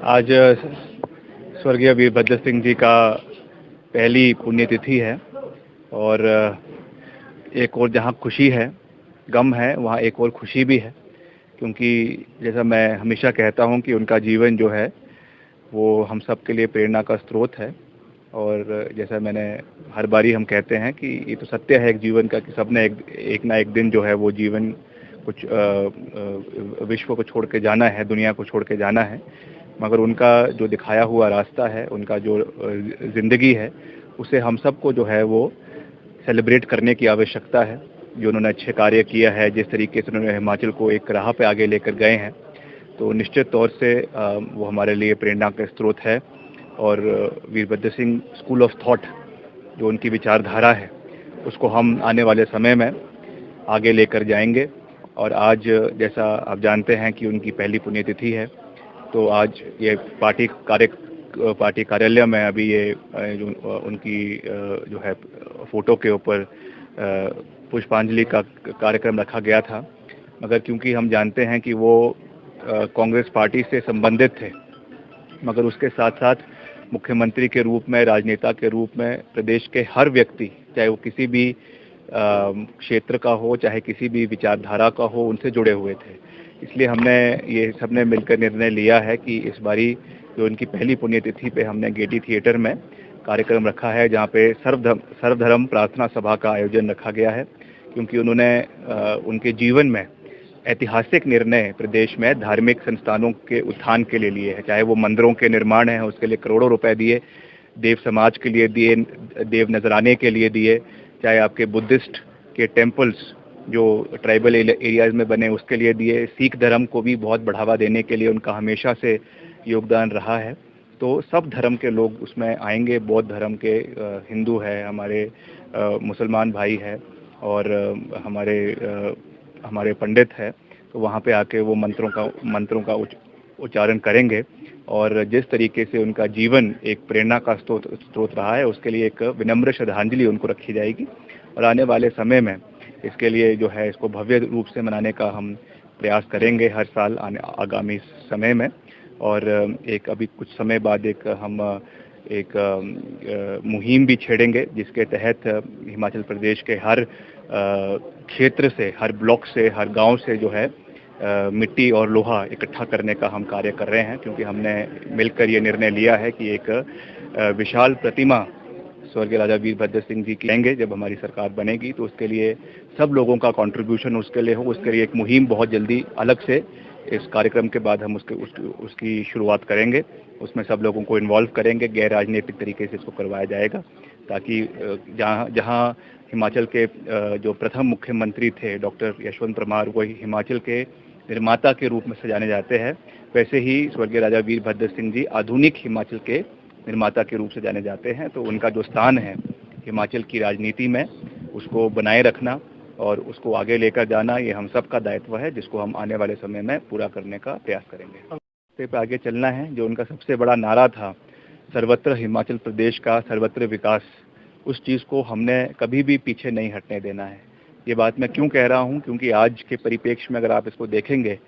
आज स्वर्गीय वीरभद्र सिंह जी का पहली पुण्यतिथि है और एक और जहाँ खुशी है, गम है, वहाँ एक और खुशी भी है, क्योंकि जैसा मैं हमेशा कहता हूँ कि उनका जीवन जो है वो हम सब के लिए प्रेरणा का स्रोत है। और जैसा मैंने हर बारी हम कहते हैं कि ये तो सत्य है एक जीवन का कि सबने एक ना एक दिन जो है वो जीवन कुछ विश्व को छोड़ के जाना है, दुनिया को छोड़ के जाना है। मगर उनका जो दिखाया हुआ रास्ता है, उनका जो ज़िंदगी है, उसे हम सबको जो है वो सेलिब्रेट करने की आवश्यकता है। जो उन्होंने अच्छे कार्य किया है, जिस तरीके से उन्होंने हिमाचल को एक राह पे आगे लेकर गए हैं, तो निश्चित तौर से वो हमारे लिए प्रेरणा का स्रोत है। और Virbhadra Singh school of thought, जो उनकी विचारधारा है, उसको हम आने वाले समय में आगे लेकर जाएंगे। और आज जैसा आप जानते हैं कि उनकी पहली पुण्यतिथि है, तो आज ये पार्टी कार्यालय में अभी ये जो उनकी जो है फोटो के ऊपर पुष्पांजलि का कार्यक्रम रखा गया था। मगर क्योंकि हम जानते हैं कि वो कांग्रेस पार्टी से संबंधित थे, मगर उसके साथ साथ मुख्यमंत्री के रूप में, राजनेता के रूप में प्रदेश के हर व्यक्ति, चाहे वो किसी भी क्षेत्र का हो, चाहे किसी भी विचारधारा का हो, उनसे जुड़े हुए थे। इसलिए हमने ये सबने मिलकर निर्णय लिया है कि इस बारी जो उनकी पहली पुण्यतिथि पे हमने गेटी थिएटर में कार्यक्रम रखा है, जहाँ पे सर्वधर्म प्रार्थना सभा का आयोजन रखा गया है, क्योंकि उन्होंने उनके जीवन में ऐतिहासिक निर्णय प्रदेश में धार्मिक संस्थानों के उत्थान के लिए लिए हैं। चाहे वो मंदिरों के निर्माण हैं, उसके लिए करोड़ों रुपए दिए, देव समाज के लिए दिए, देव नजराने के लिए दिए, चाहे आपके बुद्धिस्ट के टेम्पल्स जो ट्राइबल एरियाज में बने उसके लिए दिए, सिख धर्म को भी बहुत बढ़ावा देने के लिए उनका हमेशा से योगदान रहा है। तो सब धर्म के लोग उसमें आएंगे, बौद्ध धर्म के, हिंदू है, हमारे मुसलमान भाई है, और हमारे पंडित है, तो वहाँ पे आके वो मंत्रों का उच्चारण करेंगे। और जिस तरीके से उनका जीवन एक प्रेरणा का स्रोत रहा है, उसके लिए एक विनम्र श्रद्धांजलि उनको रखी जाएगी। और आने वाले समय में इसके लिए जो है इसको भव्य रूप से मनाने का हम प्रयास करेंगे हर साल आगामी समय में। और एक अभी कुछ समय बाद हम एक मुहिम भी छेड़ेंगे, जिसके तहत हिमाचल प्रदेश के हर क्षेत्र से, हर ब्लॉक से, हर गांव से जो है मिट्टी और लोहा इकट्ठा करने का हम कार्य कर रहे हैं, क्योंकि हमने मिलकर ये निर्णय लिया है कि एक विशाल प्रतिमा स्वर्गीय राजा वीरभद्र सिंह जी की लेंगे। जब हमारी सरकार बनेगी तो उसके लिए सब लोगों का कंट्रीब्यूशन उसके लिए हो। उसके लिए एक मुहिम बहुत जल्दी अलग से इस कार्यक्रम के बाद हम उसकी शुरुआत करेंगे। उसमें सब लोगों को इन्वॉल्व करेंगे, गैर राजनीतिक तरीके से इसको करवाया जाएगा, ताकि जहाँ हिमाचल के जो प्रथम मुख्यमंत्री थे डॉक्टर यशवंत परमार, वो हिमाचल के निर्माता के रूप में सजाने जाते हैं, वैसे ही स्वर्गीय राजा वीरभद्र सिंह जी आधुनिक हिमाचल के निर्माता के रूप से जाने जाते हैं। तो उनका जो स्थान है हिमाचल की राजनीति में, उसको बनाए रखना और उसको आगे लेकर जाना, ये हम सब का दायित्व है, जिसको हम आने वाले समय में पूरा करने का प्रयास करेंगे। रास्ते पे आगे चलना है। जो उनका सबसे बड़ा नारा था, सर्वत्र हिमाचल प्रदेश का सर्वत्र विकास, उस चीज़ को हमने कभी भी पीछे नहीं हटने देना है। ये बात मैं क्यों कह रहा हूँ, क्योंकि आज के परिप्रेक्ष्य में अगर आप इसको देखेंगे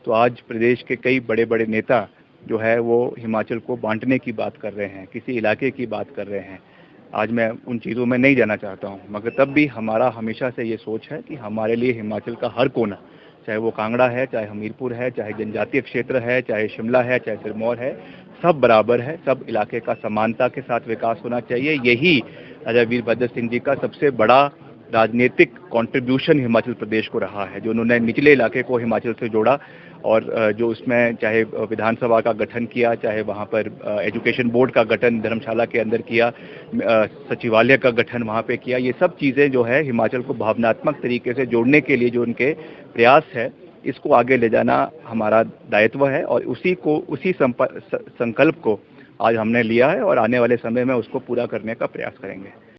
तो आज प्रदेश के कई बड़े बड़े नेता जो है वो हिमाचल को बांटने की बात कर रहे हैं, किसी इलाके की बात कर रहे हैं। आज मैं उन चीज़ों में नहीं जाना चाहता हूँ, मगर तब भी हमारा हमेशा से ये सोच है कि हमारे लिए हिमाचल का हर कोना, चाहे वो कांगड़ा है, चाहे हमीरपुर है, चाहे जनजातीय क्षेत्र है, चाहे शिमला है, चाहे सिरमौर है, सब बराबर है। सब इलाके का समानता के साथ विकास होना चाहिए। यही राजा वीरभद्र सिंह जी का सबसे बड़ा राजनीतिक कंट्रीब्यूशन हिमाचल प्रदेश को रहा है, जो उन्होंने निचले इलाके को हिमाचल से जोड़ा, और जो उसमें चाहे विधानसभा का गठन किया, चाहे वहाँ पर एजुकेशन बोर्ड का गठन धर्मशाला के अंदर किया, सचिवालय का गठन वहाँ पे किया, ये सब चीज़ें जो है हिमाचल को भावनात्मक तरीके से जोड़ने के लिए जो उनके प्रयास है, इसको आगे ले जाना हमारा दायित्व है। और उसी संकल्प को आज हमने लिया है और आने वाले समय में उसको पूरा करने का प्रयास करेंगे।